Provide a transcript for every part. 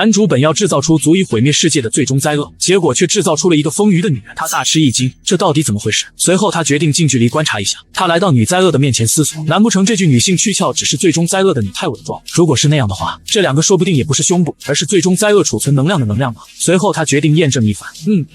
男主本要制造出足以毁灭世界的最终灾厄，结果却制造出了一个丰腴的女人。他大吃一惊，这到底怎么回事？随后他决定近距离观察一下。他来到女灾厄的面前思索，难不成这具女性躯壳只是最终灾厄的你太伪装？如果是那样的话，这两个说不定也不是胸部，而是最终灾厄储存能量的能量吧。随后他决定验证一番。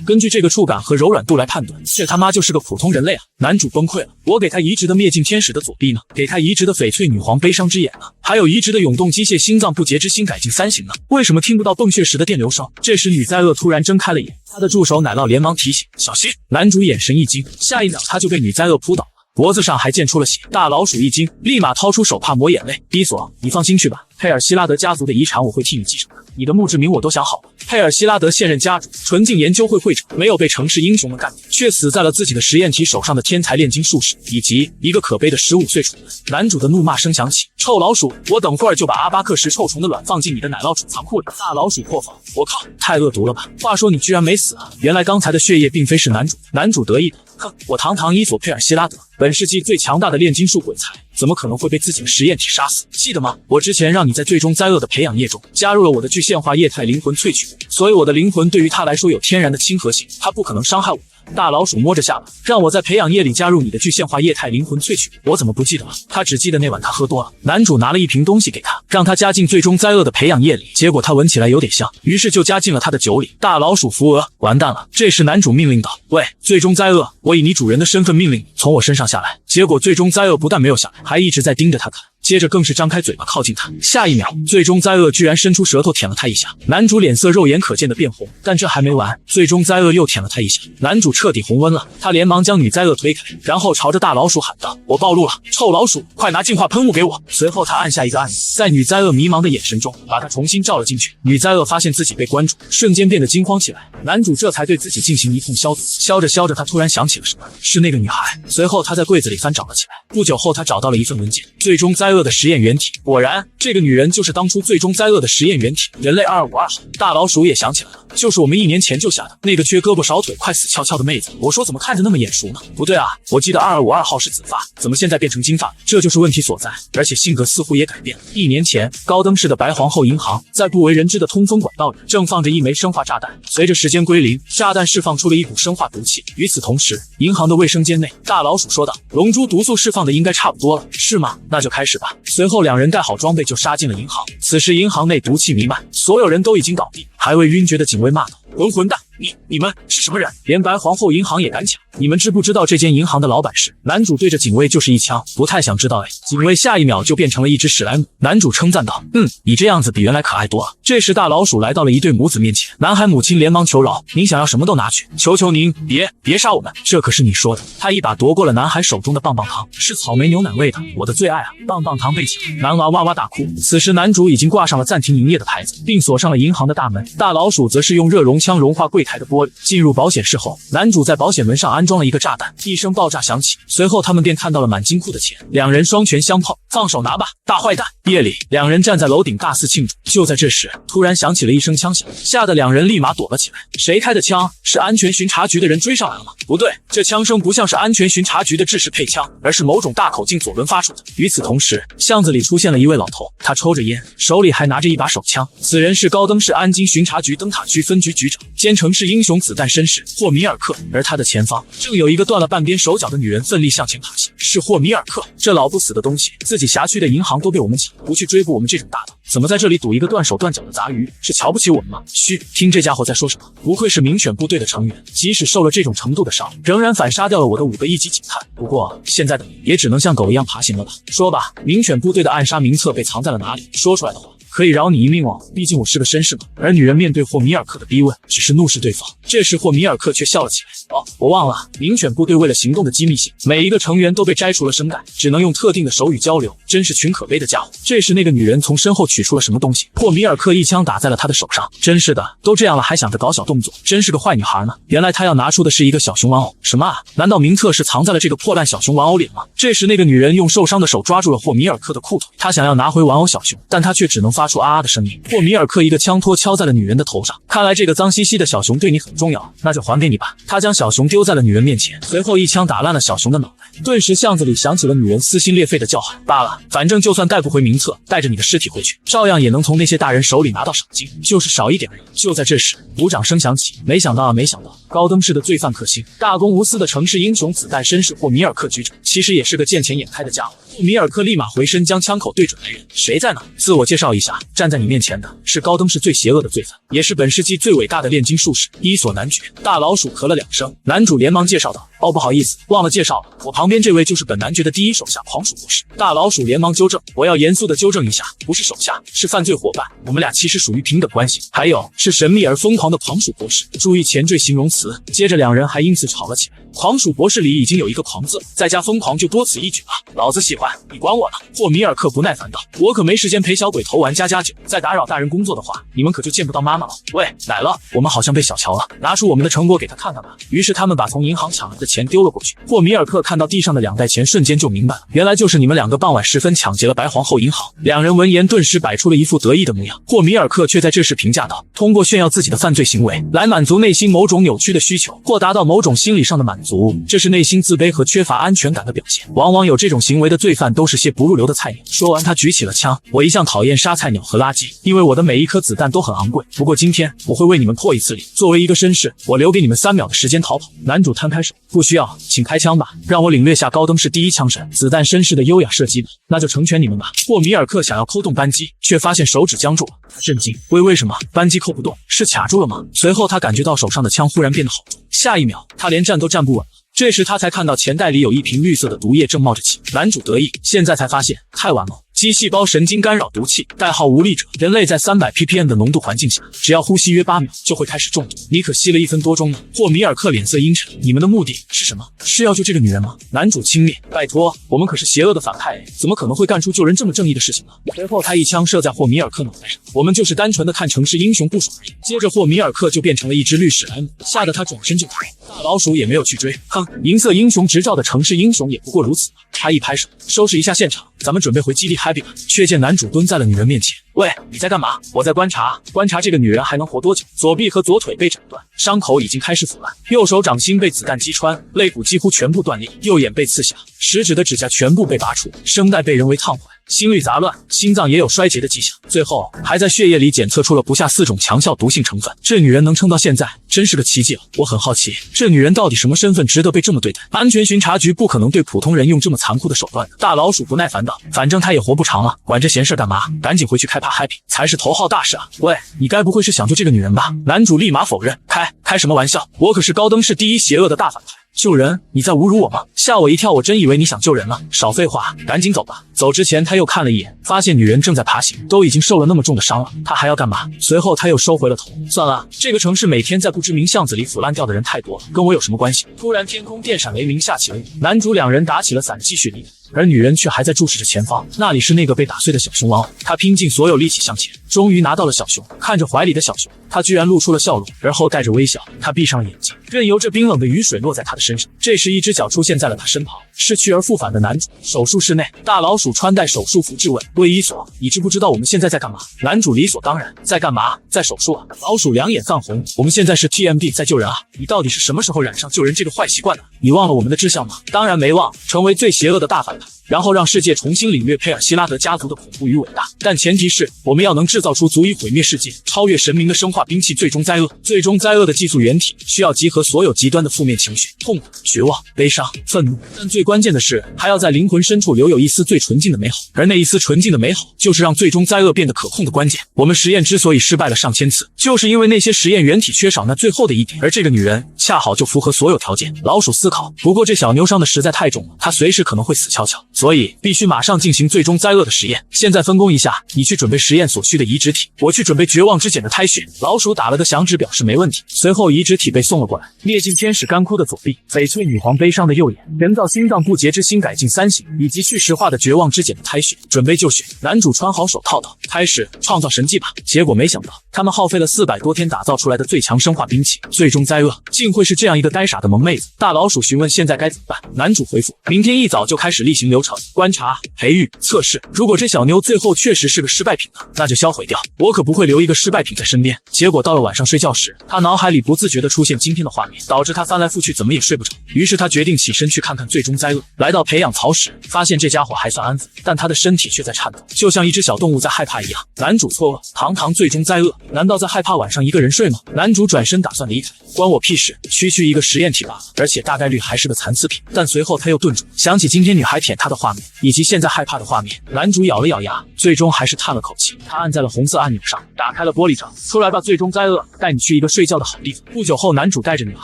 根据这个触感和柔软度来判断，这他妈就是个普通人类啊！男主崩溃了。我给他移植的灭尽天使的左臂呢？给他移植的翡翠女皇悲伤之眼呢？还有移植的永动机械心脏不洁之心改进3型呢？为什么听不到泵血时的电流声？这时女灾厄突然睁开了眼，她的助手奶酪连忙提醒小心。男主眼神一惊，下一秒他就被女灾厄扑倒了，脖子上还溅出了血。大老鼠一惊，立马掏出手帕抹眼泪。伊索，你放心去吧，佩尔希拉德家族的遗产我会替你继承的。你的墓志铭我都想好了。佩尔希拉德现任家主，纯净研究会会长，没有被城市英雄们干掉，却死在了自己的实验体手上的天才炼金术士，以及一个可悲的15岁处男。男主的怒骂声响起，臭老鼠，我等会儿就把阿巴克石臭虫的卵放进你的奶酪储藏库里。大老鼠破防，我靠，太恶毒了吧！话说你居然没死啊！原来刚才的血液并非是男主。男主得意的，哼，我堂堂伊索佩尔希拉德，本世纪最强大的炼金术鬼才，怎么可能会被自己的实验体杀死？记得吗？我之前让你在最终灾厄的培养液中加入了我的具现化液态灵魂萃取物，所以我的灵魂对于他来说有天然的亲和性，他不可能伤害我。大老鼠摸着下巴，让我在培养液里加入你的具现化液态灵魂萃取物，我怎么不记得了？他只记得那晚他喝多了，男主拿了一瓶东西给他，让他加进最终灾厄的培养液里，结果他闻起来有点香，于是就加进了他的酒里。大老鼠扶额，完蛋了！这时男主命令道：喂，最终灾厄，我以你主人的身份命令你从我身上下来。结果最终灾厄不但没有下来，还一直在盯着他看。接着更是张开嘴巴靠近他，下一秒，最终灾厄居然伸出舌头舔了他一下，男主脸色肉眼可见的变红。但这还没完，最终灾厄又舔了他一下，男主彻底红温了，他连忙将女灾厄推开，然后朝着大老鼠喊道：我暴露了，臭老鼠，快拿净化喷雾给我！随后他按下一个按钮，在女灾厄迷茫的眼神中，把她重新照了进去。女灾厄发现自己被关注，瞬间变得惊慌起来，男主这才对自己进行一通消毒。消着消着，他突然想起了什么，是那个女孩。随后他在柜子里翻找了起来，不久后他找到了一份文件，最终灾厄的实验原体。果然，这个女人就是当初最终灾厄的实验原体，人类252号。大老鼠也想起来了，就是我们1年前救下的那个缺胳膊少腿、快死翘翘的妹子。我说怎么看着那么眼熟呢？不对啊，我记得2252号是紫发，怎么现在变成金发？这就是问题所在，而且性格似乎也改变了。1年前，高登市的白皇后银行在不为人知的通风管道里正放着一枚生化炸弹，随着时间归零，炸弹释放出了一股生化毒气。与此同时，银行的卫生间内，大老鼠说道：龙珠毒素释放的应该差不多了，是吗？那就开始吧。随后两人盖好装备就杀进了银行。此时银行内毒气弥漫，所有人都已经倒地，还未晕厥的警卫骂道：混蛋，你们是什么人？连白皇后银行也敢抢？你们知不知道这间银行的老板是？男主对着警卫就是一枪，不太想知道哎。警卫下一秒就变成了一只史莱姆。男主称赞道：你这样子比原来可爱多了。这时大老鼠来到了一对母子面前，男孩母亲连忙求饶：您想要什么都拿去，求求您别杀我们，这可是你说的。他一把夺过了男孩手中的棒棒糖，是草莓牛奶味的，我的最爱啊！棒棒糖被抢，男娃哇哇大哭。此时男主已经挂上了暂停营业的牌子，并锁上了银行的大门。大老鼠则是用热熔枪融化柜台的玻璃。进入保险室后，男主在保险门上安装了一个炸弹，一声爆炸响起，随后他们便看到了满金库的钱，两人双拳相碰，放手拿吧，大坏蛋！夜里，两人站在楼顶大肆庆祝。就在这时，突然响起了一声枪响，吓得两人立马躲了起来。谁开的枪？是安全巡查局的人追上来了吗？不对，这枪声不像是安全巡查局的制式配枪，而是某种大口径左轮发出的。与此同时，巷子里出现了一位老头，他抽着烟，手里还拿着一把手枪。此人是高登市安津巡查局灯塔区分局局长，兼城市英雄子弹绅士霍米尔克。而他的前方正有一个断了半边手脚的女人奋力向前爬行，是霍米尔克。这老不死的东西，自己辖区的银行都被我们抢，不去追捕我们这种大盗，怎么在这里赌一个断手断脚的杂鱼？是瞧不起我们吗？嘘，听这家伙在说什么？不愧是民选部队的成员，即使受了这种程度的伤，仍然反杀掉了我的5个1级警探。不过现在的你也只能像狗一样爬行了吧？说吧，民选部队的暗杀名册被藏在了哪里？说出来的话可以饶你一命哦，毕竟我是个绅士嘛。而女人面对霍米尔克的逼问，只是怒视对方。这时霍米尔克却笑了起来。我忘了，民选部队为了行动的机密性，每一个成员都被摘除了声带，只能用特定的手语交流，真是群可悲的家伙。这时那个女人从身后取出了什么东西，霍米尔克一枪打在了她的手上。真是的，都这样了还想着搞小动作，真是个坏女孩呢。原来她要拿出的是一个小熊玩偶。什么啊？难道名册是藏在了这个破烂小熊玩偶里吗？这时那个女人用受伤的手抓住了霍米尔克的裤腿，她想要拿回玩偶小熊，但她却只能发发出啊啊的声音。霍米尔克一个枪托敲在了女人的头上，看来这个脏兮兮的小熊对你很重要，那就还给你吧。他将小熊丢在了女人面前，随后一枪打烂了小熊的脑袋。顿时巷子里响起了女人撕心裂肺的叫喊。罢了，反正就算带不回名册，带着你的尸体回去，照样也能从那些大人手里拿到赏金，就是少一点而已。就在这时，鼓掌声响起。没想到啊，没想到，高登市的罪犯克星、大公无私的城市英雄、子弹绅士霍米尔克局长，其实也是个见钱眼开的家伙。霍米尔克立马回身，将枪口对准来人。谁在呢？自我介绍一下，站在你面前的是高登市最邪恶的罪犯，也是本世纪最伟大的炼金术士伊索男爵。大老鼠咳了2声，男主连忙介绍道：“哦，不好意思，忘了介绍了，我旁边这位就是本男爵的第一手下狂鼠博士。”大老鼠连忙纠正：“我要严肃的纠正一下，不是手下，是犯罪伙伴，我们俩其实属于平等关系。还有，是神秘而疯狂的狂鼠博士。”注意前缀形容词。接着两人还因此吵了起来。狂鼠博士里已经有一个狂字，再加疯狂就多此一举了。老子喜欢，你管我呢？霍米尔克不耐烦道：“我可没时间陪小鬼头玩家家酒，再打扰大人工作的话，你们可就见不到妈妈了。”喂，奶酪，我们好像被小瞧了，拿出我们的成果给他看看吧。于是他们把从银行抢来的钱丢了过去。霍米尔克看到地上的2袋钱，瞬间就明白了，原来就是你们2个傍晚时分抢劫了白皇后银行。两人闻言顿时摆出了一副得意的模样。霍米尔克却在这时评价道：“通过炫耀自己的犯罪行为来满足内心某种扭曲的需求，或达到某种心理上的满足，这是内心自卑和缺乏安全感的表现。往往有这种行为的罪犯都是些不入流的菜鸟。”说完他举起了枪。我一向讨厌杀菜鸟和垃圾，因为我的每一颗子弹都很昂贵。不过今天我会为你们破一次例。作为一个绅士，我留给你们3秒的时间逃跑。男主摊开手：“不需要，请开枪吧，让我领略下高登市第一枪神子弹绅士的优雅射击吧。那就成全你们吧。”霍米尔克想要扣动扳机，却发现手指僵住了。他震惊：为什么扳机扣不动？是卡住了吗？随后他感觉到手上的枪忽然变得好重，下一秒他连站都站不稳了。这时他才看到钱袋里有一瓶绿色的毒液正冒着气。男主得意，现在才发现太晚了。肌细胞神经干扰毒气，代号无力者。人类在300 ppm 的浓度环境下，只要呼吸约8秒就会开始中毒。你可吸了1分多钟呢。霍米尔克脸色阴沉：你们的目的是什么？是要救这个女人吗？男主轻蔑：拜托，我们可是邪恶的反派，怎么可能会干出救人这么正义的事情呢？随后他一枪射在霍米尔克脑袋上：我们就是单纯的看城市英雄不爽而已。接着霍米尔克就变成了一只绿史莱姆，吓得他转身就逃。大老鼠也没有去追，哼，银色英雄执照的城市英雄也不过如此。他一拍手：收拾一下现场，咱们准备回基地 happy 吧。却见男主蹲在了女人面前。喂，你在干嘛？我在观察这个女人还能活多久。左臂和左腿被斩断，伤口已经开始腐烂，右手掌心被子弹击穿，肋骨几乎全部断裂，右眼被刺瞎，食指的指甲全部被拔出，声带被人为烫坏，心律杂乱，心脏也有衰竭的迹象，最后还在血液里检测出了不下4种强效毒性成分。这女人能撑到现在，真是个奇迹了。我很好奇，这女人到底什么身份，值得被这么对待？安全巡查局不可能对普通人用这么残酷的手段的。大老鼠不耐烦道：反正他也活不长了，管这闲事干嘛？赶紧回去开趴 happy 才是头号大事啊！喂，你该不会是想救这个女人吧？男主立马否认：开什么玩笑？我可是高登市第一邪恶的大反派。救人？你在侮辱我吗？吓我一跳，我真以为你想救人了。少废话，赶紧走吧。走之前他又看了一眼，发现女人正在爬行，都已经受了那么重的伤了，他还要干嘛？随后他又收回了头。算了，这个城市每天在不知名巷子里腐烂掉的人太多了，跟我有什么关系？突然天空电闪雷鸣，下起了雨。男主两人打起了伞，继续离开。而女人却还在注视着前方，那里是那个被打碎的小熊王。她拼尽所有力气向前，终于拿到了小熊。看着怀里的小熊，她居然露出了笑容，而后带着微笑，她闭上了眼睛，任由这冰冷的雨水落在她的身上。这时，一只脚出现在了她身旁，是去而复返的男主。手术室内，大老鼠穿戴手术服质问：魏伊索，你知不知道我们现在在干嘛？男主理所当然：在干嘛？在手术啊。老鼠两眼泛红：我们现在是 TMD 在救人啊！你到底是什么时候染上救人这个坏习惯的？你忘了我们的志向吗？当然没忘，成为最邪恶的大反派，然后让世界重新领略佩尔希拉德家族的恐怖与伟大。但前提是我们要能制造出足以毁灭世界、超越神明的生化兵器。最终灾厄，最终灾厄的技术原体需要集合所有极端的负面情绪：痛苦、绝望、悲伤、愤怒。但最关键的是，还要在灵魂深处留有一丝最纯净的美好。而那一丝纯净的美好，就是让最终灾厄变得可控的关键。我们实验之所以失败了上千次，就是因为那些实验原体缺少那最后的一点。而这个女人恰好就符合所有条件。老鼠思考：不过这小妞伤的实在太重了，她随时可能会死翘翘，所以必须马上进行最终灾厄的实验。现在分工一下，你去准备实验所需的移植体，我去准备绝望之茧的胎血。老鼠打了个响指表示没问题。随后移植体被送了过来，灭尽天使干枯的左臂，翡翠女皇悲伤的右眼，人造心脏不洁之心改进3型，以及去石化的绝望之茧的胎血，准备就绪。男主穿好手套道：开始创造神迹吧。结果没想到，他们耗费了400多天打造出来的最强生化兵器，最终灾厄竟会是这样一个呆傻的萌妹子。大老鼠询问现在该怎么办，男主回复：明天一早就开始例行流程。程：观察、培育、测试。如果这小妞最后确实是个失败品呢，那就销毁掉，我可不会留一个失败品在身边。结果到了晚上睡觉时，他脑海里不自觉地出现今天的画面，导致他翻来覆去怎么也睡不着。于是他决定起身去看看最终灾厄。来到培养槽时，发现这家伙还算安分，但他的身体却在颤抖，就像一只小动物在害怕一样。男主错愕，堂堂最终灾厄，难道在害怕晚上一个人睡吗？男主转身打算离开，关我屁事，区区一个实验体罢了，而且大概率还是个残次品。但随后他又顿住，想起今天女孩舔他的画面，以及现在害怕的画面，男主咬了咬牙，最终还是叹了口气。他按在了红色按钮上，打开了玻璃罩，出来吧，最终灾厄，带你去一个睡觉的好地方。不久后，男主带着女孩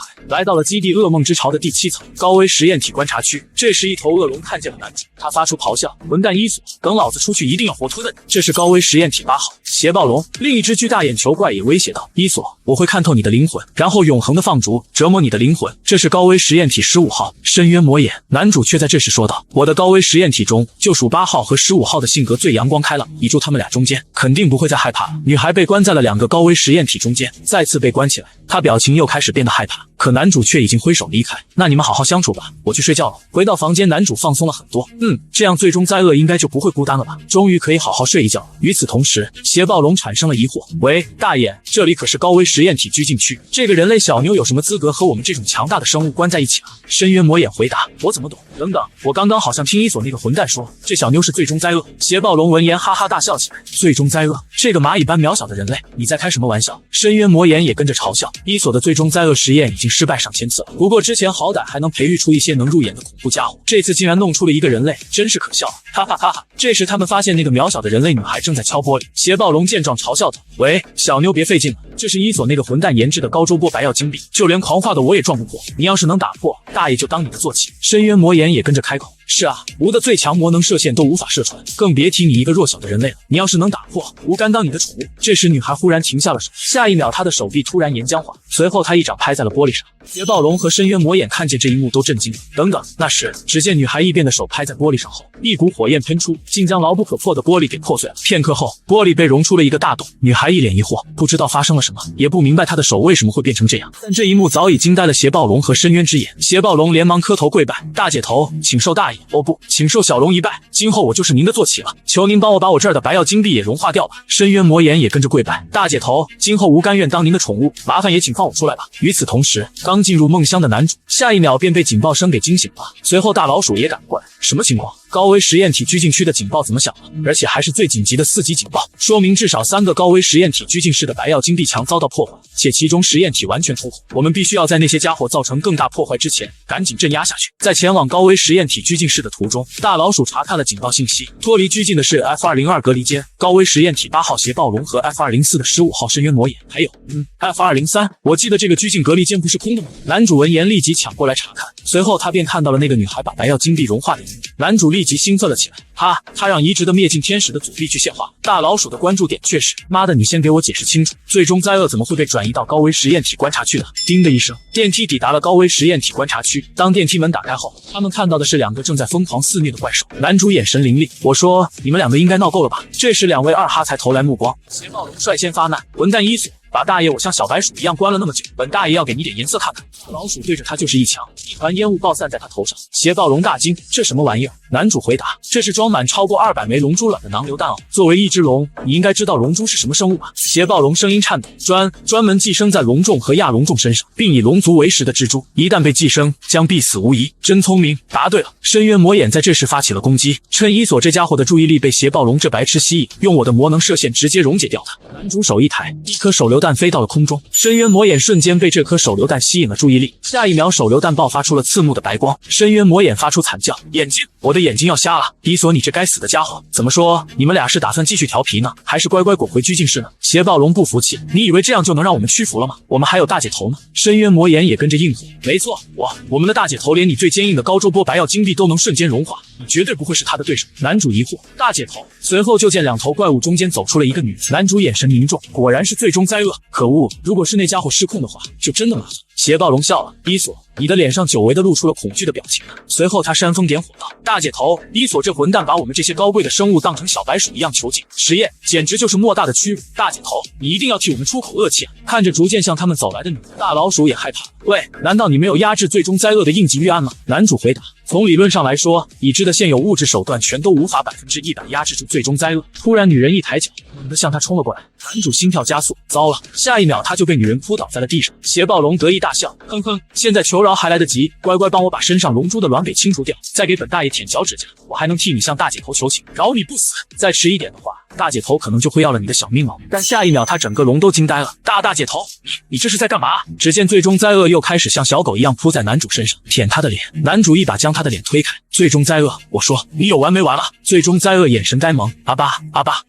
来到了基地噩梦之巢的第7层高危实验体观察区。这时，一头恶龙看见了男主，他发出咆哮：“混蛋伊索，等老子出去，一定要活吞了你！”这是高危实验体8号邪暴龙。另一只巨大眼球怪也威胁道：“伊索，我会看透你的灵魂，然后永恒的放逐，折磨你的灵魂。”这是高危实验体15号深渊魔眼。男主却在这时说道：“我的高危实验体中，就属8号和15号的性格最阳光开朗，倚住他们俩中间，肯定不会再害怕了。”女孩被关在了2个高危实验体中间，再次被关起来，她表情又开始变得害怕。可男主却已经挥手离开。那你们好好相处吧，我去睡觉了。回到房间，男主放松了很多。这样最终灾厄应该就不会孤单了吧？终于可以好好睡一觉了。与此同时，邪暴龙产生了疑惑：“喂，大爷，这里可是高危实验体拘禁区，这个人类小妞有什么资格和我们这种强大的生物关在一起啊？”深渊魔眼回答：“我怎么懂？等等，我刚刚好像听伊索那个混蛋说，这小妞是最终灾厄。”邪暴龙闻言哈哈大笑起来：“最终灾厄？这个蚂蚁般渺小的人类，你在开什么玩笑？”深渊魔眼也跟着嘲笑：“伊索的最终灾厄实验已经失败上千次了，不过之前好歹还能培育出一些能入眼的恐怖家伙，这次竟然弄出了一个人类，真是可笑啊！哈哈哈哈！”这时他们发现那个渺小的人类女孩正在敲玻璃。邪暴龙见状嘲笑道：“喂，小妞别费劲了，这是伊索那个混蛋研制的高周波白曜金币，就连狂化的我也撞不破，你要是能打破，大爷就当你的坐骑。”深渊魔眼也跟着开口：“是啊，吾的最强魔能射线都无法射穿，更别提你一个弱小的人类了。你要是能打破，吾甘当你的宠物。”这时女孩忽然停下了手，下一秒她的手臂突然岩浆化，随后她一掌拍在了玻璃上。邪暴龙和深渊魔眼看见这一幕都震惊了。等等，那时只见女孩异变的手拍在玻璃上后，一股火焰喷出，竟将牢不可破的玻璃给破碎了。片刻后，玻璃被融出了一个大洞。女孩一脸疑惑，不知道发生了什么，也不明白她的手为什么会变成这样。但这一幕早已惊呆了邪暴龙和深渊之眼。邪暴龙连忙磕头跪拜：“大姐头，请受大爷，哦不，请受小龙一拜，今后我就是您的坐骑了，求您帮我把我这儿的白曜金币也融化掉吧。”深渊魔眼也跟着跪拜：“大姐头，今后吾甘愿当您的宠物，麻烦也请放我出来吧。”与此同时，刚进入梦乡的男主下一秒便被警报声给惊醒了。随后大老鼠也赶过来：“什么情况？高危实验体拘禁区的警报怎么响了？而且还是最紧急的4级警报，说明至少3个高危实验体拘禁室的白曜金币墙遭到破坏，且其中实验体完全通红。我们必须要在那些家伙造成更大破坏之前，赶紧镇压下去。”在前往高危实验体拘禁室的途中，大老鼠查看了警报信息，脱离拘禁的是 F202 隔离间、高危实验体8号邪暴龙和 F204 的15号深渊魔眼，还有F203。我记得这个拘禁隔离间不是空的吗？男主闻言立即抢过来查看，随后他便看到了那个女孩把白曜金币融化的一幕。男主立即兴奋了起来，他让移植的灭尽天使的阻力具现化。大老鼠的关注点却是：妈的，你先给我解释清楚，最终灾厄怎么会被转移到高危实验体观察区的？叮的一声，电梯抵达了高危实验体观察区。当电梯门打开后，他们看到的是2个正在疯狂肆虐的怪兽。男主眼神凌厉：“我说，你们2个应该闹够了吧？”这时2位二哈才投来目光。邪暴龙率先发难：“混蛋伊索，把大爷我像小白鼠一样关了那么久，本大爷要给你点颜色看看。”老鼠对着他就是一枪，一团烟雾爆散在他头上。邪暴龙大惊：“这什么玩意儿？”男主回答：“这是装满超过200枚龙珠卵的囊流弹哦。作为一只龙，你应该知道龙珠是什么生物吧？”邪暴龙声音颤抖：“专门寄生在龙种和亚龙种身上，并以龙族为食的蜘蛛，一旦被寄生，将必死无疑。”真聪明，答对了。深渊魔眼在这时发起了攻击，趁伊索这家伙的注意力被邪暴龙这白痴吸引，用我的魔能射线直接溶解掉他。男主手一抬，一颗手榴弹飞到了空中，深渊魔眼瞬间被这颗手榴弹吸引了注意力，下一秒手榴弹爆发出了刺目的白光。深渊魔眼发出惨叫：“眼睛，我的眼睛要瞎了！伊索，你这该死的家伙，怎么说，你们俩是打算继续调皮呢，还是乖乖滚回拘禁室呢？”邪暴龙不服气：“你以为这样就能让我们屈服了吗？我们还有大姐头呢。”深渊魔眼也跟着应和：“没错，我们的大姐头连你最坚硬的高周波白曜金币都能瞬间融化，你绝对不会是他的对手。”男主疑惑：“大姐头？”随后就见2头怪物中间走出了一个女人。男主眼神凝重，果然是最终灾厄。可恶，如果是那家伙失控的话，就真的麻烦。邪暴龙笑了：“伊索，你的脸上久违的露出了恐惧的表情。”随后他煽风点火道：“大姐头，伊索这混蛋把我们这些高贵的生物当成小白鼠一样囚禁实验，简直就是莫大的屈辱。大姐头，你一定要替我们出口恶气啊！”看着逐渐向他们走来的女人，大老鼠也害怕：“喂，难道你没有压制最终灾厄的应急预案吗？”男主回答：“从理论上来说，已知的现有物质手段全都无法100%压制住最终灾厄。突然，女人一抬脚，猛地向他冲了过来。男主心跳加速，糟了！下一秒他就被女人扑倒在了地上。邪暴龙得意大笑，哼哼，现在求饶还来得及，乖乖帮我把身上龙珠的卵给清除掉，再给本大爷舔脚趾甲，我还能替你向大姐头求情，饶你不死。再迟一点的话，大姐头可能就会要了你的小命了。但下一秒他整个龙都惊呆了，大姐头，你这是在干嘛？只见最终灾厄又开始像小狗一样扑在男主身上，舔他的脸。男主一把将他的脸推开。最终灾厄，我说你有完没完了？最终灾厄眼神呆萌，阿巴。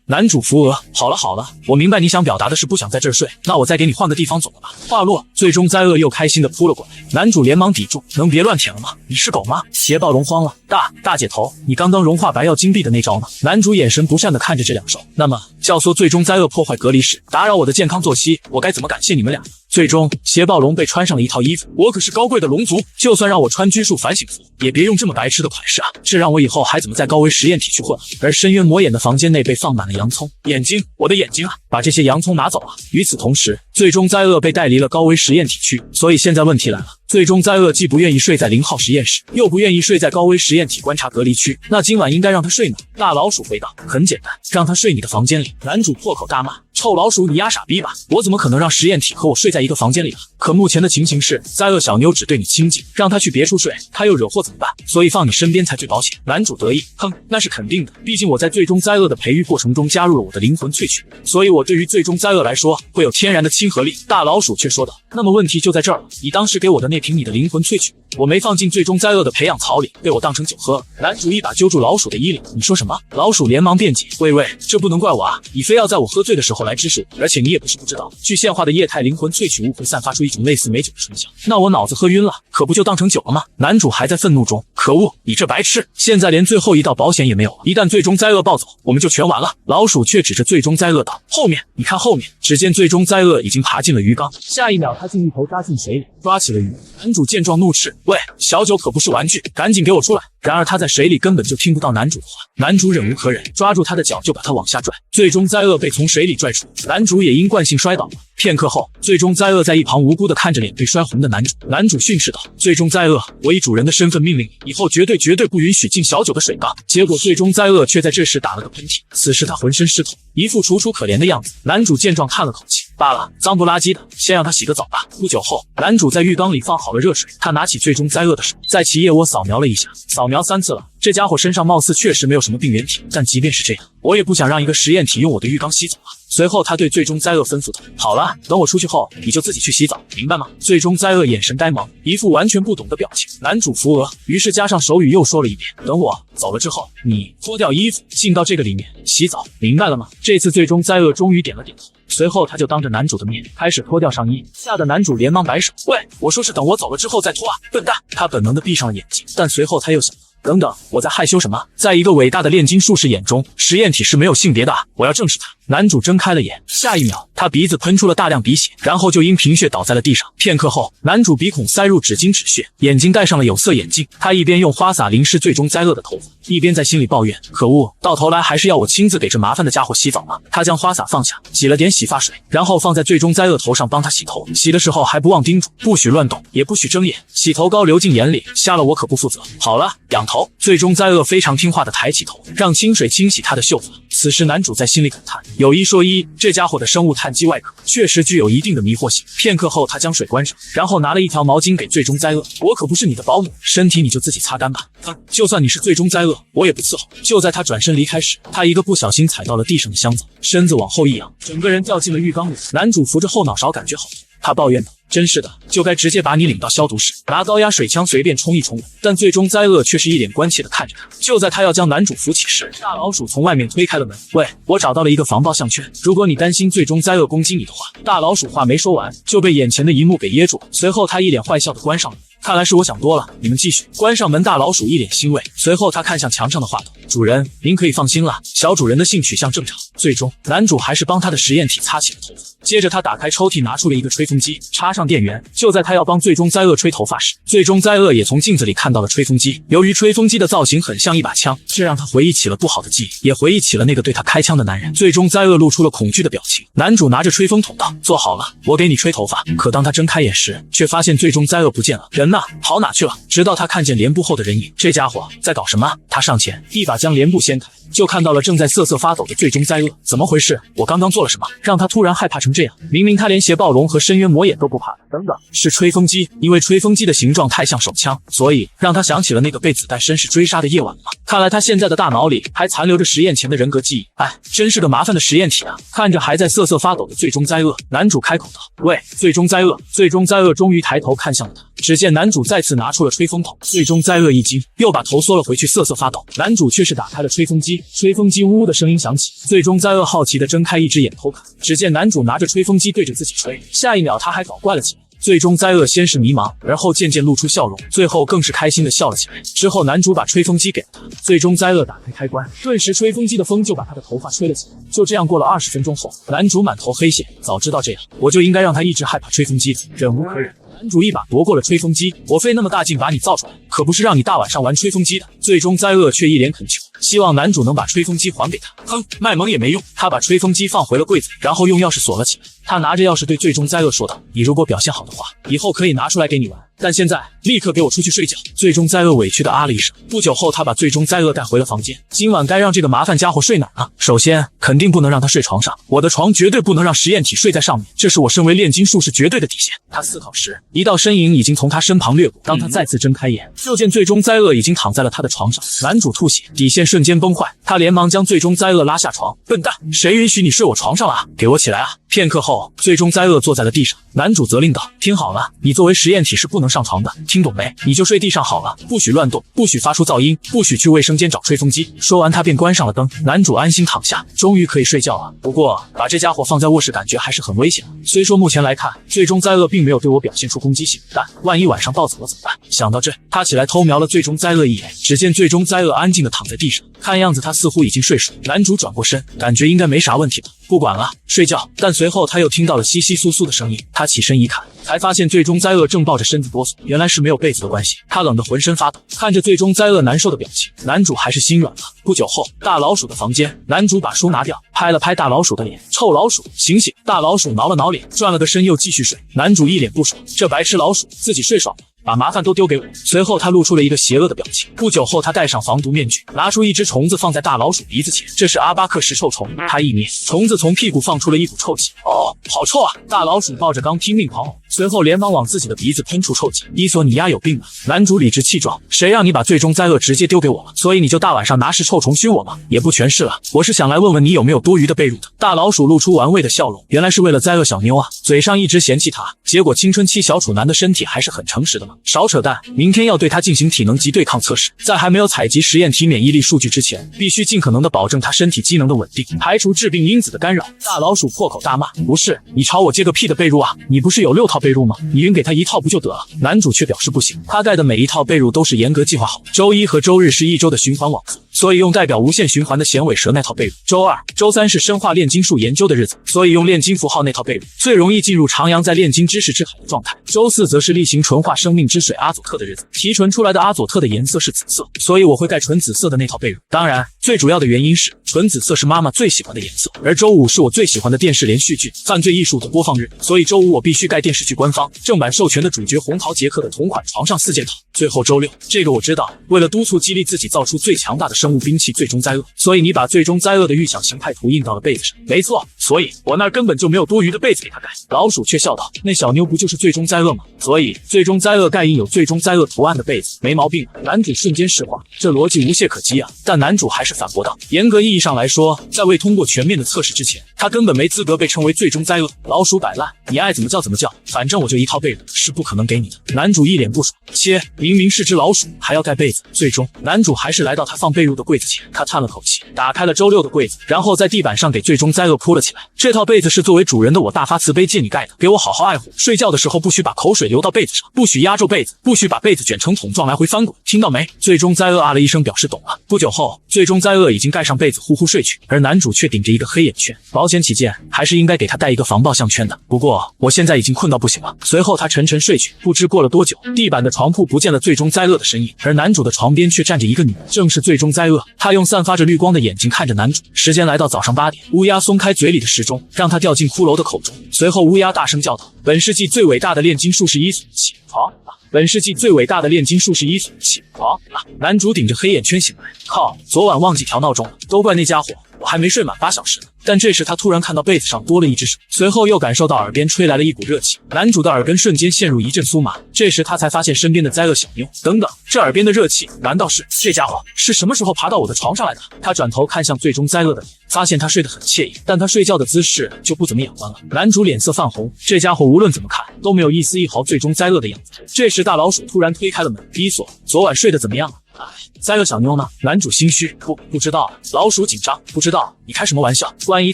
男主扶额，好了，我明白你想表达的是不想在这儿睡，那我再给你换个地方走了吧。话落，最终灾厄又开心的扑了过来。男主连忙抵住，能别乱舔了吗？你是狗吗？邪暴龙慌了，大姐头，你刚刚融化白曜金币的那招呢？男主眼神不善的看着这两手，那么教唆最终灾厄破坏隔离室，打扰我的健康作息，我该怎么感谢你们俩？最终，邪暴龙被穿上了一套衣服。我可是高贵的龙族，就算让我穿拘束反省服，也别用这么白痴的款式啊！这让我以后还怎么在高维实验体去混啊？而深渊魔眼的房间内被放满了洋葱，眼睛，我的眼睛啊！把这些洋葱拿走啊！与此同时，最终灾厄被带离了高维实验体区，所以现在问题来了。最终灾厄既不愿意睡在0号实验室，又不愿意睡在高危实验体观察隔离区，那今晚应该让他睡哪？大老鼠回道：很简单，让他睡你的房间里。男主破口大骂：臭老鼠，你丫傻逼吧？我怎么可能让实验体和我睡在一个房间里啊？可目前的情形是，灾厄小妞只对你亲近，让他去别处睡，他又惹祸怎么办？所以放你身边才最保险。男主得意：哼，那是肯定的，毕竟我在最终灾厄的培育过程中加入了我的灵魂萃取，所以我对于最终灾厄来说会有天然的亲和力。大老鼠却说道：那么问题就在这儿了，你当时给我的那瓶你的灵魂萃取，我没放进最终灾厄的培养槽里，被我当成酒喝了。男主一把揪住老鼠的衣领：你说什么？老鼠连忙辩解：喂，这不能怪我啊，你非要在我喝醉的时候来指使我，而且你也不是不知道，具现化的液态灵魂萃取物会散发出一种类似美酒的醇香，那我脑子喝晕了，可不就当成酒了吗？男主还在愤怒中：可恶，你这白痴，现在连最后一道保险也没有了，一旦最终灾厄暴走，我们就全完了。老鼠却指着最终灾厄道：后面，你看后面。只见最终灾厄已经爬进了鱼缸，下一秒他竟一头扎进水里，抓起了鱼。男主见状怒斥：喂，小酒可不是玩具，赶紧给我出来！然而他在水里根本就听不到男主的话，男主忍无可忍，抓住他的脚就把他往下拽，最终灾厄被从水里拽出，男主也因惯性摔倒了。片刻后，最终灾厄在一旁无辜地看着脸被摔红的男主。男主训斥道：最终灾厄，我以主人的身份命令你，以后绝对不允许进小酒的水缸。结果最终灾厄却在这时打了个喷嚏，此时他浑身湿透，一副楚楚可怜的样子。男主见状叹了口气：罢了，脏不拉几的，先让他洗个澡吧。不久后，男主在浴缸里放好了热水，他拿起最终灾厄的手，在其腋窝扫描了一下，扫描3次了。这家伙身上貌似确实没有什么病原体，但即便是这样，我也不想让一个实验体用我的浴缸洗澡啊。随后他对最终灾厄吩咐道：好了，等我出去后，你就自己去洗澡，明白吗？最终灾厄眼神呆萌，一副完全不懂的表情。男主扶额，于是加上手语又说了一遍：等我走了之后，你脱掉衣服进到这个里面洗澡，明白了吗？这次最终灾厄终于点了点头。随后他就当着男主的面开始脱掉上衣，吓得男主连忙摆手：喂，我说是等我走了之后再脱啊，笨蛋！他本能的闭上了眼睛，但随后他又想：等等，我在害羞什么？在一个伟大的炼金术士眼中，实验体是没有性别的啊！我要正视他。男主睁开了眼，下一秒，他鼻子喷出了大量鼻血，然后就因贫血倒在了地上。片刻后，男主鼻孔塞入纸巾止血，眼睛戴上了有色眼镜。他一边用花洒淋湿最终灾厄的头发，一边在心里抱怨：可恶，到头来还是要我亲自给这麻烦的家伙洗澡吗？他将花洒放下，挤了点洗发水，然后放在最终灾厄头上帮他洗头。洗的时候还不忘叮嘱：不许乱动，也不许睁眼，洗头膏流进眼里，瞎了我可不负责。好了，仰头。最终灾厄非常听话的抬起头，让清水清洗他的秀发。此时男主在心里感叹：有一说一，这家伙的生物碳基外壳确实具有一定的迷惑性。片刻后，他将水关上，然后拿了一条毛巾给最终灾厄：我可不是你的保姆，身体你就自己擦干吧。就算你是最终灾厄，我也不伺候。就在他转身离开时，他一个不小心踩到了地上的香皂，身子往后一仰，整个人掉进了浴缸里。男主扶着后脑勺，感觉好痛。他抱怨道：真是的，就该直接把你领到消毒室，拿高压水枪随便冲一冲的。但最终灾厄却是一脸关切地看着他。就在他要将男主扶起时，大老鼠从外面推开了门：喂，我找到了一个防爆项圈，如果你担心最终灾厄攻击你的话。大老鼠话没说完，就被眼前的一幕给噎住了。随后他一脸坏笑地关上了门。看来是我想多了，你们继续。关上门，大老鼠一脸欣慰。随后他看向墙上的话筒：主人，您可以放心了，小主人的性取向正常。最终，男主还是帮他的实验体擦起了头发。接着他打开抽屉，拿出了一个吹风机，插上电源。就在他要帮最终灾厄吹头发时，最终灾厄也从镜子里看到了吹风机。由于吹风机的造型很像一把枪，这让他回忆起了不好的记忆，也回忆起了那个对他开枪的男人。最终灾厄露出了恐惧的表情。男主拿着吹风筒道：做好了，我给你吹头发。可当他睁开眼时，却发现最终灾厄不见了，人呢？跑哪去了？直到他看见帘布后的人影，这家伙在搞什么？他上前一把将帘布掀开，就看到了正在瑟瑟发抖的最终灾厄。怎么回事？我刚刚做了什么，让他突然害怕成这样？明明他连邪暴龙和深渊魔眼都不怕的。等等，是吹风机，因为吹风机的形状太像手枪，所以让他想起了那个被子弹绅士追杀的夜晚了。看来他现在的大脑里还残留着实验前的人格记忆。哎，真是个麻烦的实验体啊！看着还在瑟瑟发抖的最终灾厄，男主开口道：“喂，最终灾厄！”最终灾厄终于抬头看向了他。只见男主再次拿出了吹风筒，最终灾厄一惊，又把头缩了回去，瑟瑟发抖。男主却是打开了吹风机，吹风机呜呜的声音响起。最终灾厄好奇地睁开一只眼偷看，只见男主拿着吹风机对着自己吹，下一秒他还搞怪了起来。最终灾厄先是迷茫，而后渐渐露出笑容，最后更是开心地笑了起来。之后男主把吹风机给了他，最终灾厄打开开关，顿时吹风机的风就把他的头发吹了起来。就这样过了20分钟后，男主满头黑线，早知道这样，我就应该让他一直害怕吹风机的，忍无可忍。男主一把夺过了吹风机，我费那么大劲把你造出来，可不是让你大晚上玩吹风机的。最终灾厄却一脸恳求，希望男主能把吹风机还给他。哼，卖萌也没用。他把吹风机放回了柜子里，然后用钥匙锁了起来。他拿着钥匙对最终灾厄说道：“你如果表现好的话，以后可以拿出来给你玩，但现在立刻给我出去睡觉。”最终灾厄委屈的啊了一声。不久后，他把最终灾厄带回了房间。今晚该让这个麻烦家伙睡哪呢？首先，肯定不能让他睡床上，我的床绝对不能让实验体睡在上面，这是我身为炼金术士绝对的底线。他思考时，一道身影已经从他身旁掠过。当他再次睁开眼，就见最终灾厄已经躺在了他的床上。男主吐血，底线瞬间崩坏，他连忙将最终灾厄拉下床。笨蛋，谁允许你睡我床上了啊？给我起来啊！片刻后，最终灾厄坐在了地上。男主责令道：“听好了，你作为实验体是不能上床的，听懂没？你就睡地上好了，不许乱动，不许发出噪音，不许去卫生间找吹风机。”说完，他便关上了灯。男主安心躺下，终于可以睡觉了。不过，把这家伙放在卧室感觉还是很危险的。虽说目前来看，最终灾厄并没有对我表现出攻击性，但万一晚上暴走了怎么办？想到这，他起来偷瞄了最终灾厄一眼。只见最终灾厄安静地躺在地上，看样子他似乎已经睡熟。男主转过身，感觉应该没啥问题了，不管了，睡觉。但随后他又听到了窸窸窣窣的声音，他起身一看，才发现最终灾厄正抱着身子哆嗦，原来是没有被子的关系。他冷得浑身发抖，看着最终灾厄难受的表情，男主还是心软了。不久后，大老鼠的房间，男主把书拿掉，拍了拍大老鼠的脸，臭老鼠，醒醒！大老鼠挠了挠脸，转了个身又继续睡。男主一脸不爽，这白痴老鼠自己睡爽了，把麻烦都丢给我。随后他露出了一个邪恶的表情。不久后，他戴上防毒面具，拿出一只虫子放在大老鼠鼻子前，这是阿巴克石臭虫。他一捏，虫子从屁股放出了一股臭气。哦，好臭啊！大老鼠抱着缸拼命狂呕，随后连忙往自己的鼻子喷出臭气。伊索，你丫有病吧？男主理直气壮，谁让你把最终灾厄直接丢给我了？所以你就大晚上拿食臭虫熏我吗？也不全是了，我是想来问问你有没有多余的被褥的。大老鼠露出玩味的笑容，原来是为了灾厄小妞啊，嘴上一直嫌弃她，结果青春期小处男的身体还是很诚实的嘛。少扯淡，明天要对他进行体能及对抗测试，在还没有采集实验体免疫力数据之前，必须尽可能的保证他身体机能的稳定，排除致病因子的干扰。大老鼠破口大骂：“不是，你朝我借个屁的被褥啊！你不是有6套被褥吗？你匀给他1套不就得了？”男主却表示不行，他盖的每一套被褥都是严格计划好的，周一和周日是1周的循环往复，所以用代表无限循环的响尾蛇那套被褥。周2、周3是深化炼金术研究的日子，所以用炼金符号那套被褥，最容易进入徜徉在炼金知识之海的状态。周4则是例行纯化生命之水阿佐特的日子，提纯出来的阿佐特的颜色是紫色，所以我会盖纯紫色的那套被褥。当然，最主要的原因是纯紫色是妈妈最喜欢的颜色，而周5是我最喜欢的电视连续剧《犯罪艺术》的播放日，所以周5我必须盖电视剧官方正版授权的主角红桃杰克的同款床上4件套。最后周6，这个我知道，为了督促激励自己造出最强大的生物兵器最终灾厄，所以你把最终灾厄的预想形态图印到了被子上。没错，所以我那儿根本就没有多余的被子给他盖。老鼠却笑道：“那小妞不就是最终灾厄吗？所以最终灾厄盖印有最终灾厄图案的被子，没毛病。”男主瞬间石化，这逻辑无懈可击啊！但男主还是反驳道：“严格意义上来说，在未通过全面的测试之前，他根本没资格被称为最终灾厄。”老鼠摆烂，你爱怎么叫怎么叫，反正我就1套被子，是不可能给你的。男主一脸不爽，切，明明是只老鼠，还要盖被子。最终，男主还是来到他放被褥的柜子前，他叹了口气，打开了周6的柜子，然后在地板上给最终灾厄铺了起来。这套被子是作为主人的我大发慈悲借你盖的，给我好好爱护。睡觉的时候不许把口水流到被子上，不许压皱被子，不许把被子卷成桶状来回翻滚，听到没？最终灾厄啊了一声，表示懂了。不久后，最终灾厄已经盖上被子呼呼睡去，而男主却顶着一个黑眼圈，保险起见，还是应该给他戴一个防爆项圈的。不过我现在已经困到不行了。随后他沉沉睡去，不知过了多久，地板的床铺不见了最终灾厄的身影，而男主的床边却站着一个女人，正是最终灾灾厄。他用散发着绿光的眼睛看着男主。时间来到早上8点，乌鸦松开嘴里的时钟，让它掉进骷髅的口中。随后乌鸦大声叫道：“本世纪最伟大的炼金术士伊索，起床了！本世纪最伟大的炼金术士伊索，起床了！”男主顶着黑眼圈醒来，靠，昨晚忘记调闹钟了，都怪那家伙，我还没睡满8小时呢。但这时他突然看到被子上多了一只手，随后又感受到耳边吹来了一股热气，男主的耳根瞬间陷入一阵酥麻。这时他才发现身边的灾厄小妞。等等，这耳边的热气，难道是这家伙是什么时候爬到我的床上来的？他转头看向最终灾厄的脸，发现他睡得很惬意，但他睡觉的姿势就不怎么眼观了。男主脸色泛红，这家伙无论怎么看都没有一丝一毫最终灾厄的样子。这时大老鼠突然推开了门，伊索，昨晚睡得怎么样啊？哎，灾厄小妞呢？男主心虚，不知道。老鼠紧张，不知道。你开什么玩笑？万一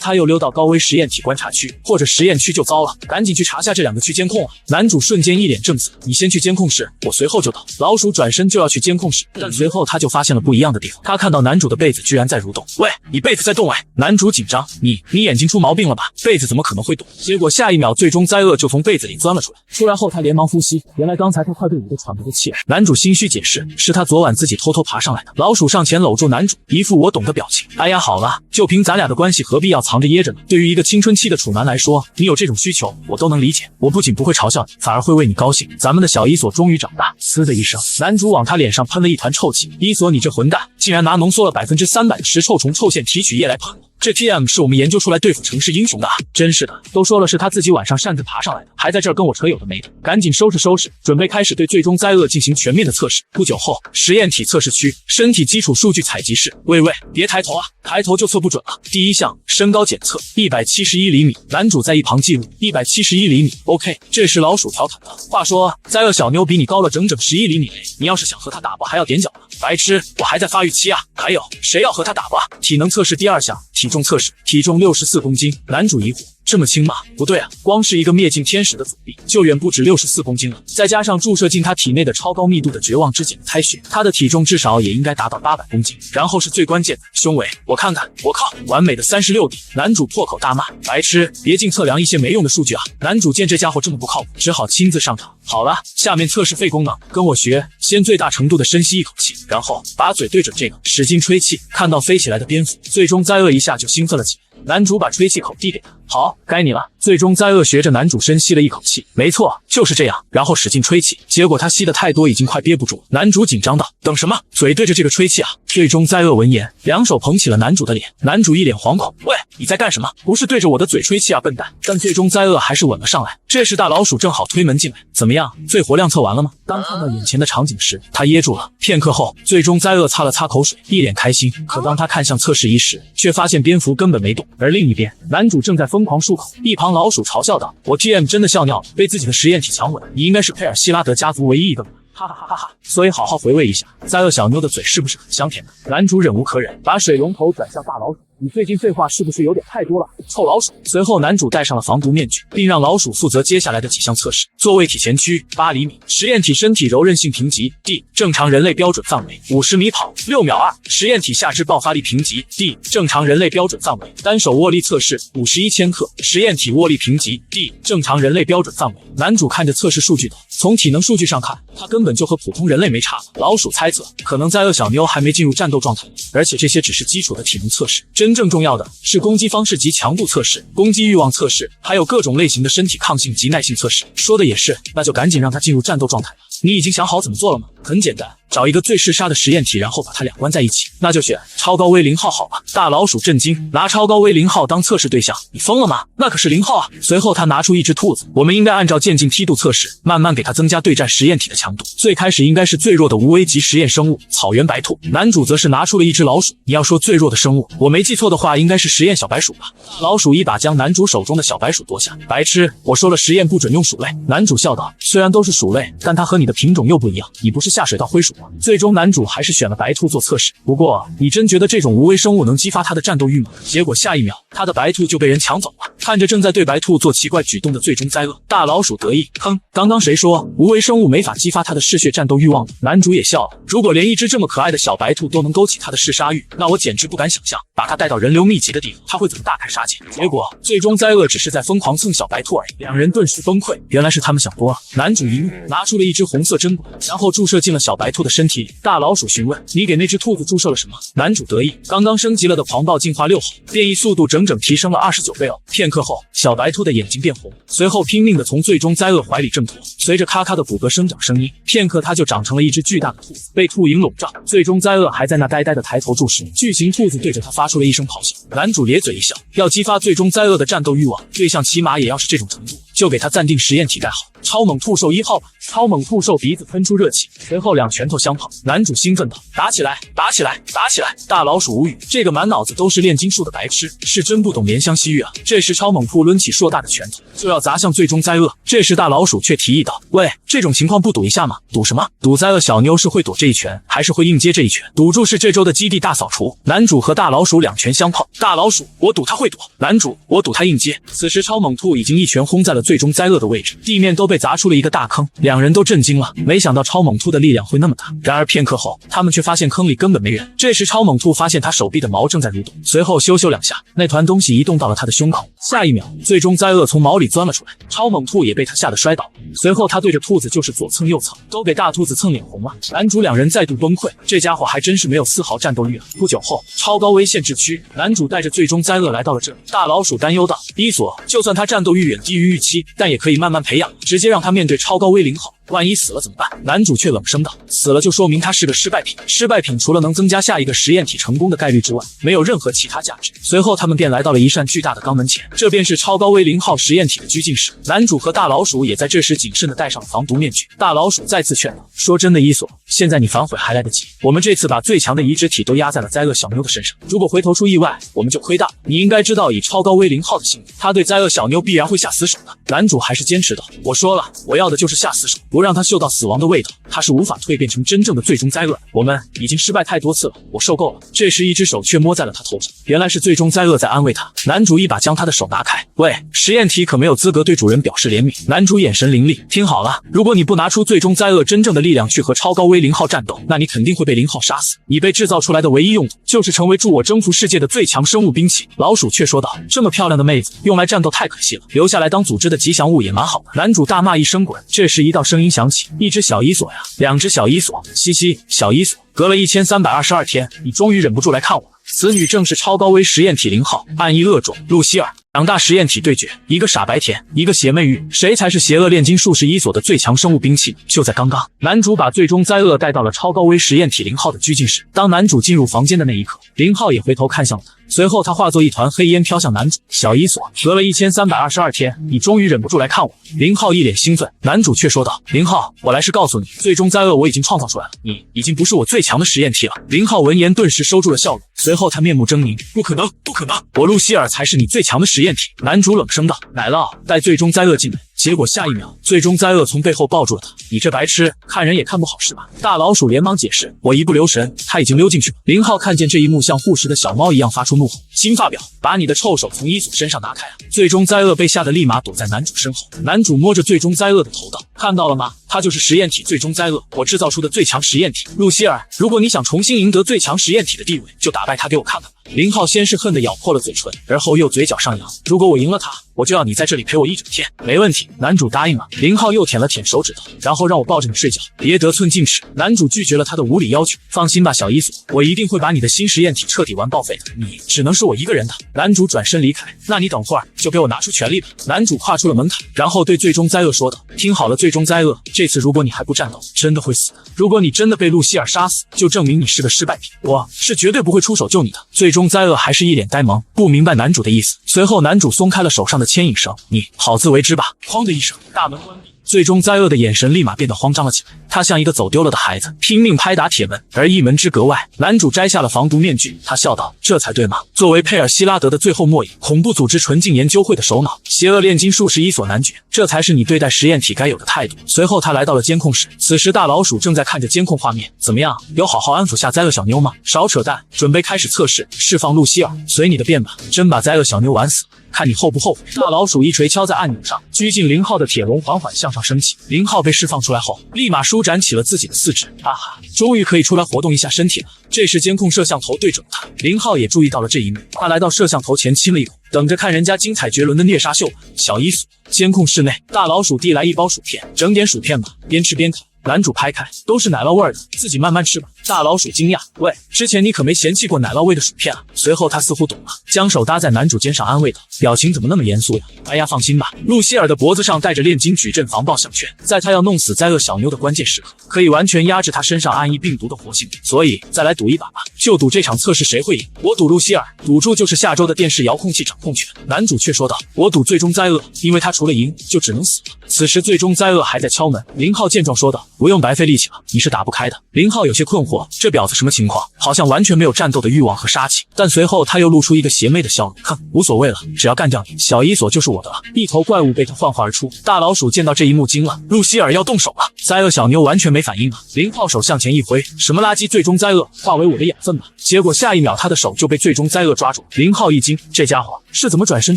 他又溜到高危实验体观察区或者实验区就糟了，赶紧去查下这2个区监控啊！男主瞬间一脸正色，你先去监控室，我随后就到。老鼠转身就要去监控室，但随后他就发现了不一样的地方，他看到男主的被子居然在蠕动。喂，你被子在动哎！男主紧张，你眼睛出毛病了吧？被子怎么可能会动？结果下一秒，最终灾厄就从被子里钻了出来。出来后他连忙呼吸，原来刚才他快被捂得喘不过气来。男主心虚解释，是他昨晚自己偷偷爬上来的。老鼠上前搂住男主，一副我懂的表情。哎呀，好了，就凭咱俩的关系，何必要藏着掖着呢？对于一个青春期的处男来说，你有这种需求，我都能理解。我不仅不会嘲笑你，反而会为你高兴。咱们的小伊索终于长大。呲的一声，男主往他脸上喷了一团臭气。伊索，你这混蛋，竟然拿浓缩了300%的食臭虫臭腺提取液来喷我！这 TM 是我们研究出来对付城市英雄的啊！真是的，都说了是他自己晚上擅自爬上来的，还在这儿跟我扯有的没的。赶紧收拾收拾，准备开始对最终灾厄进行全面的测试。不久后，实验体测试区，身体基础数据采集室。喂，别抬头啊，抬头就测不准了。第一项，身高检测171厘米，男主在一旁记录171厘米。OK， 这时老鼠调侃道：“话说，灾厄小妞比你高了整整11厘米嘞，你要是想和她打吧，还要踮脚呢。白痴，我还在发育期啊！还有，谁要和她打吧？”体能测试第2项。体重测试，体重64公斤，男主疑惑，这么轻吗？不对啊，光是一个灭尽天使的阻力就远不止64公斤了，再加上注射进他体内的超高密度的绝望之碱胎血，他的体重至少也应该达到800公斤。然后是最关键的胸围，我看看，我靠，完美的36底，男主破口大骂，白痴，别净测量一些没用的数据啊！男主见这家伙这么不靠谱，只好亲自上场。好了，下面测试肺功能，跟我学，先最大程度的深吸一口气，然后把嘴对准这个，使劲吹气，看到飞起来的蝙蝠，最终灾厄一下就兴奋了起来。男主把吹气口递给他，好，该你了。最终灾厄学着男主深吸了一口气，没错，就是这样，然后使劲吹气，结果他吸的太多，已经快憋不住了。男主紧张道：“等什么？嘴对着这个吹气啊！”最终灾厄闻言，两手捧起了男主的脸，男主一脸惶恐：“喂，你在干什么？不是对着我的嘴吹气啊，笨蛋！”但最终灾厄还是吻了上来。这时大老鼠正好推门进来，怎么样，肺活量测完了吗？当看到眼前的场景时，他噎住了。片刻后，最终灾厄擦了擦口水，一脸开心。可当他看向测试仪时，却发现蝙蝠根本没动。而另一边，男主正在疯狂漱口，一旁老鼠嘲笑道：“我 TM 真的笑尿了，被自己的实验体强吻，你应该是佩尔希拉德家族唯一一个吧。”哈哈哈哈哈！所以好好回味一下，灾厄小妞的嘴是不是很香甜呢？男主忍无可忍，把水龙头转向大老鼠。你最近废话是不是有点太多了，臭老鼠！随后男主戴上了防毒面具，并让老鼠负责接下来的几项测试。座位体前屈8厘米，实验体身体柔韧性评级 D， 正常人类标准范围，50米跑6秒2，实验体下肢爆发力评级 D， 正常人类标准范围，单手握力测试51千克，实验体握力评级 D， 正常人类标准范围。男主看着测试数据的，从体能数据上看，他根本就和普通人类没差了。老鼠猜测，可能灾厄小妞还没进入战斗状态，而且这些只是基础的体能测试，真正重要的是攻击方式及强度测试、攻击欲望测试，还有各种类型的身体抗性及耐性测试。说的也是，那就赶紧让他进入战斗状态吧。你已经想好怎么做了吗？很简单，找一个最嗜杀的实验体，然后把它俩关在一起，那就选超高危0号好了。大老鼠震惊，拿超高危0号当测试对象，你疯了吗？那可是0号啊！随后他拿出一只兔子，我们应该按照渐进梯度测试，慢慢给它增加对战实验体的强度。最开始应该是最弱的无危级实验生物草原白兔，男主则是拿出了一只老鼠。你要说最弱的生物，我没记错的话，应该是实验小白鼠吧？老鼠一把将男主手中的小白鼠夺下，白痴，我说了实验不准用鼠类。男主笑道，虽然都是鼠类，但它和你的品种又不一样，你不是下水道灰鼠吗？最终男主还是选了白兔做测试。不过，你真觉得这种无危生物能激发他的战斗欲吗？结果下一秒，他的白兔就被人抢走了。看着正在对白兔做奇怪举动的最终灾厄，大老鼠得意，哼，刚刚谁说无危生物没法激发他的嗜血战斗欲望呢？男主也笑了，如果连一只这么可爱的小白兔都能勾起他的嗜杀欲，那我简直不敢想象，把他带到人流密集的地方，他会怎么大开杀戒。结果最终灾厄只是在疯狂蹭小白兔而已，两人顿时崩溃。原来是他们想多了。男主一怒，拿出了一只红红色针管，然后注射进了小白兔的身体里。大老鼠询问：“你给那只兔子注射了什么？”男主得意，刚刚升级了的狂暴进化6后，变异速度整整提升了29倍哦。片刻后，小白兔的眼睛变红，随后拼命地从最终灾厄怀里挣脱。随着咔咔的骨骼生长声音，片刻它就长成了一只巨大的兔子，被兔影笼罩。最终灾厄还在那呆呆地抬头注视，巨型兔子对着他发出了一声咆哮。男主咧嘴一笑，要激发最终灾厄的战斗欲望，对象起码也要是这种程度，就给他暂定实验体代号超猛兔兽1号吧。超猛兔兽鼻子喷出热气，随后两拳头相碰。男主兴奋道：“打起来，打起来，打起来！”大老鼠无语，这个满脑子都是炼金术的白痴是真不懂怜香惜玉啊。这时超猛兔抡起硕大的拳头就要砸向最终灾厄，这时大老鼠却提议道：“喂，这种情况不赌一下吗？赌什么？赌灾厄小妞是会躲这一拳，还是会硬接这一拳？赌注是这周的基地大扫除。”男主和大老鼠两拳相碰，大老鼠我赌他会躲，男主我赌他硬接。此时超猛兔已经一拳轰在了最终灾厄的位置，地面都被砸出了一个大坑，两人都震惊了，没想到超猛兔的力量会那么大。然而片刻后，他们却发现坑里根本没人。这时超猛兔发现他手臂的毛正在蠕动，随后咻咻两下，那团东西移动到了他的胸口。下一秒，最终灾厄从毛里钻了出来，超猛兔也被他吓得摔倒。随后他对着兔子就是左蹭右蹭，都给大兔子蹭脸红了。男主两人再度崩溃，这家伙还真是没有丝毫战斗力了。不久后，超高危限制区，男主带着最终灾厄来到了这里。大老鼠担忧道：“伊索，就算他战斗欲远低于预期，但也可以慢慢培养，直接让他面对超高危0号。万一死了怎么办？”男主却冷声道：“死了就说明他是个失败品，失败品除了能增加下一个实验体成功的概率之外，没有任何其他价值。”随后他们便来到了一扇巨大的肛门前，这便是超高危0号实验体的拘禁室。男主和大老鼠也在这时谨慎地戴上了防毒面具。大老鼠再次劝道：“说真的，伊索，现在你反悔还来得及。我们这次把最强的移植体都压在了灾厄小妞的身上，如果回头出意外，我们就亏大了。你应该知道，以超高危0号的性格，他对灾厄小妞必然会下死手的。”男主还是坚持道：“我说了，我要的就是下死手，不让他嗅到死亡的味道，他是无法蜕变成真正的最终灾厄。我们已经失败太多次了，我受够了。”这时一只手却摸在了他头上，原来是最终灾厄在安慰他。男主一把将他的手拿开：“喂，实验体可没有资格对主人表示怜悯。”男主眼神凌厉：“听好了，如果你不拿出最终灾厄真正的力量去和超高危0号战斗，那你肯定会被0号杀死。你被制造出来的唯一用途就是成为助我征服世界的最强生物兵器。”老鼠却说道：“这么漂亮的妹子用来战斗太可惜了，留下来当组织的吉祥物也蛮好的。”男主大骂一声滚。这时一道声音响起：“一只小伊索呀，两只小伊索，嘻嘻，小伊索，隔了1322天，你终于忍不住来看我了。”此女正是超高危实验体0号，暗翼恶种露西尔。两大实验体对决，一个傻白甜，一个邪魅玉，谁才是邪恶炼金术士伊索的最强生物兵器？就在刚刚，男主把最终灾厄带到了超高危实验体0号的拘禁室。当男主进入房间的那一刻，0号也回头看向了他，随后他化作一团黑烟飘向男主。小伊索，隔了1322天，你终于忍不住来看我。0号一脸兴奋，男主却说道：“0号，我来是告诉你，最终灾厄我已经创造出来了，你已经不是我最强的实验体了。”0号闻言顿时收住了笑容，随后他面目狰狞：“不可能，不可能，我露西尔才是你最强的实验体。”男主冷声道：“奶酪，带最终灾厄进来。”结果下一秒，最终灾厄从背后抱住了他。“你这白痴，看人也看不好是吧？”大老鼠连忙解释：“我一不留神，他已经溜进去了。”0号看见这一幕，像护食的小猫一样发出怒吼：“金发婊，把你的臭手从伊索身上拿开啊！”最终灾厄被吓得立马躲在男主身后。男主摸着最终灾厄的头道：“看到了吗？他就是实验体最终灾厄，我制造出的最强实验体。露西尔，如果你想重新赢得最强实验体的地位，就打败他给我看看吧。”0号先是恨得咬破了嘴唇，而后又嘴角上扬：“如果我赢了他，我就要你在这里陪我一整天。”“没问题。”男主答应了。0号又舔了舔手指头，然后让我抱着你睡觉，别得寸进尺。男主拒绝了他的无理要求：“放心吧，小伊索，我一定会把你的新实验体彻底玩报废的，你只能是我一个人的。”男主转身离开：“那你等会儿就给我拿出全力吧。”男主跨出了门槛，然后对最终灾厄说道：“听好了，最终灾厄，这次如果你还不战斗，真的会死的。如果你真的被露西尔杀死，就证明你是个失败品，我是绝对不会出手救你的。”最终灾厄还是一脸呆萌，不明白男主的意思。随后男主松开了手上的牵引绳：“你好自为之吧。”哐的一声，大门关闭。最终灾厄的眼神立马变得慌张了起来，他像一个走丢了的孩子，拼命拍打铁门。而一门之隔外，男主摘下了防毒面具，他笑道：“这才对嘛！作为佩尔希拉德的最后末影，恐怖组织纯净研究会的首脑，邪恶炼金术士伊索男爵，这才是你对待实验体该有的态度。”随后他来到了监控室，此时大老鼠正在看着监控画面。“怎么样，有好好安抚下灾厄小妞吗？少扯淡，准备开始测试，释放露西尔，随你的便吧。真把灾厄小妞玩死了，看你后不后悔！”大老鼠一锤敲在按钮上，拘禁0号的铁笼缓缓向上升起。0号被释放出来后，立马舒展起了自己的四肢，哈哈，终于可以出来活动一下身体了。这时监控摄像头对准了他，0号也注意到了这一幕，他来到摄像头前亲了一口，等着看人家精彩绝伦的虐杀秀吧。小伊索，监控室内，大老鼠递来一包薯片，整点薯片吧，边吃边看。男主拍开，都是奶酪味的，自己慢慢吃吧。大老鼠惊讶，喂，之前你可没嫌弃过奶酪味的薯片啊。随后他似乎懂了，将手搭在男主肩上安慰道，表情怎么那么严肃呀？哎呀，放心吧，露西尔的脖子上戴着炼金矩阵防爆项圈，在他要弄死灾厄小妞的关键时刻，可以完全压制他身上暗翼病毒的活性，所以再来赌一把吧，就赌这场测试谁会赢。我赌露西尔，赌注就是下周的电视遥控器掌控权。男主却说道，我赌最终灾厄，因为他除了赢就只能死了。此时最终灾厄还在敲门，林浩见状说道，不用白费力气了，你是打不开的。林浩有些困惑，这婊子什么情况？好像完全没有战斗的欲望和杀气。但随后他又露出一个邪魅的笑容，哼，无所谓了，只要干掉你，小伊索就是我的了。一头怪物被他幻化而出，大老鼠见到这一幕惊了，露西尔要动手了。灾厄小妞完全没反应啊，林浩手向前一挥，什么垃圾最终灾厄，化为我的养分吧。结果下一秒他的手就被最终灾厄抓住，林浩一惊，这家伙是怎么转身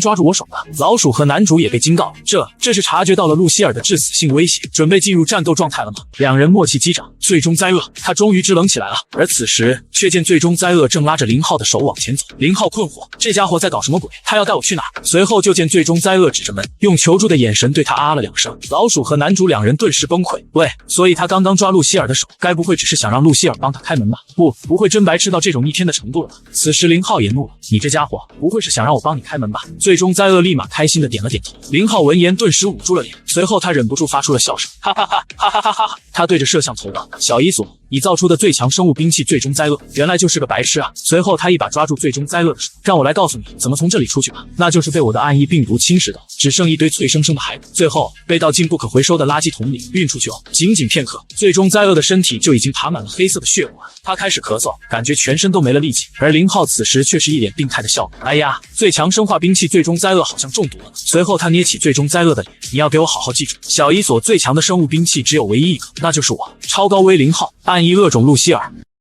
抓住我手的？老鼠和男主也被惊到，这是察觉到了露西尔的致死性威胁，准备进入战斗状态了吗？两人默契击掌，最终灾厄他终于支棱起来了。而此时却见最终灾厄正拉着林浩的手往前走，林浩困惑，这家伙在搞什么鬼？他要带我去哪？随后就见最终灾厄指着门，用求助的眼神对他啊了两声。老鼠和男主两人顿时崩溃，喂，所以他刚刚抓露西尔的手，该不会只是想让露西尔帮他开门吧？不会真白痴到这种逆天的程度了吧？此时林浩也怒了，你这家伙不会是想让我帮你开门吧？最终灾厄立马开心的点了点头。林浩闻言顿时捂住了脸，随后他忍不住发出了笑声，哈哈哈哈哈哈哈哈！他对着摄像头道，小伊索，你造出的最强生物兵器最终灾厄原来就是个白痴啊！随后他一把抓住最终灾厄的手，让我来告诉你怎么从这里出去吧。那就是被我的暗翼病毒侵蚀的，只剩一堆脆生生的骸骨，最后被倒进不可回收的垃圾桶里运出去哦。仅仅片刻，最终灾厄的身体就已经爬满了黑色的血管，他开始咳嗽，感觉全身都没了力气。而林浩此时却是一脸病态的笑容，哎呀，最强生化兵器最终灾厄好像中毒了。随后他捏起最终灾厄的脸，你要给我好好记住，小伊索最强的生物兵器只有唯一一个，那就是我，超高危林浩，暗翼恶种露西尔。